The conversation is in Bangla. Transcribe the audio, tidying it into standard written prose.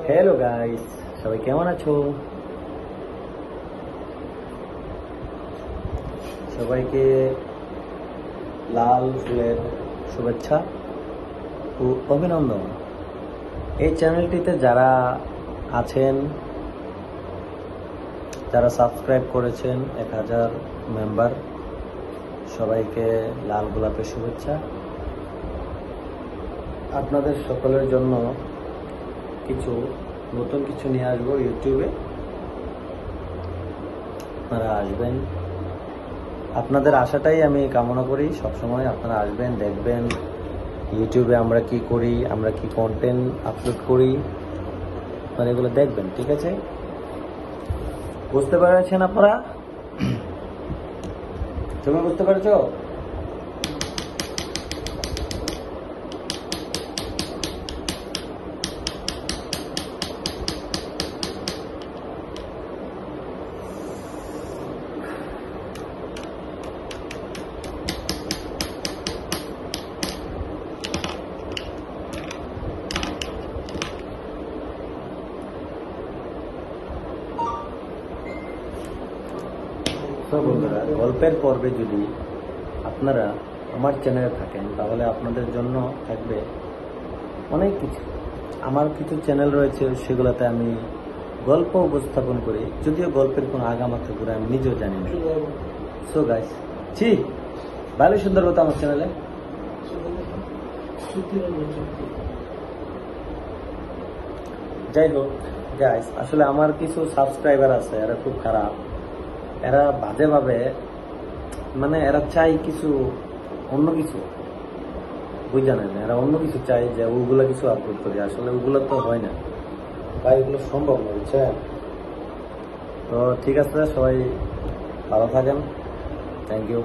হ্যালো গাইস, সবাই কেমন আছো? সবাইকে লাল ফুলের শুভেচ্ছা ও অভিনন্দন। এই চ্যানেলটিতে যারা আছেন, যারা সাবস্ক্রাইব করেছেন 1000 মেম্বার, সবাইকে লাল গোলাপের শুভেচ্ছা। আপনাদের সকলের জন্য নতুন কিছু নিয়ে আসবো ইউটিউবে, আপনারা আসবেন। আপনাদের আশাটাই আমি কামনা করি, সবসময় আপনারা আসবেন, দেখবেন ইউটিউবে আমরা কি করি, আমরা কি কন্টেন্ট আপলোড করি, আপনারা এগুলো দেখবেন। ঠিক আছে, বুঝতে পেরেছেন আপনারা? তুমি বুঝতে পেরেছো? তো বন্ধুরা, গল্পের পর্বে যদি আপনারা আমার চ্যানেলে থাকেন, তাহলে আপনাদের জন্য থাকবে অনেক কিছু। আমার কিছু চ্যানেল রয়েছে, সেগুলোতে আমি গল্প উপস্থাপন করি, যদিও গল্পের কোনো আগামাথা ঘুরে আমি নিজেও জানি না। সো গাইস, ভালোই সুন্দর হতো আমার চ্যানেলে। যাই হোক গাইস, আসলে আমার কিছু সাবস্ক্রাইবার আছে, এরা খুব খারাপ, এরা বাজে ভাবে, মানে এরা চাই কিছু অন্য কিছু, বুঝলেন না? এরা অন্য কিছু চাই যে ওগুলো কিছু আপলোড করি, আসলে ওগুলো তো হয় না ভাই, ওগুলো সম্ভব না, বুঝছেন? তো ঠিক আছে, সবাই ভালো থাকেন, থ্যাংক ইউ।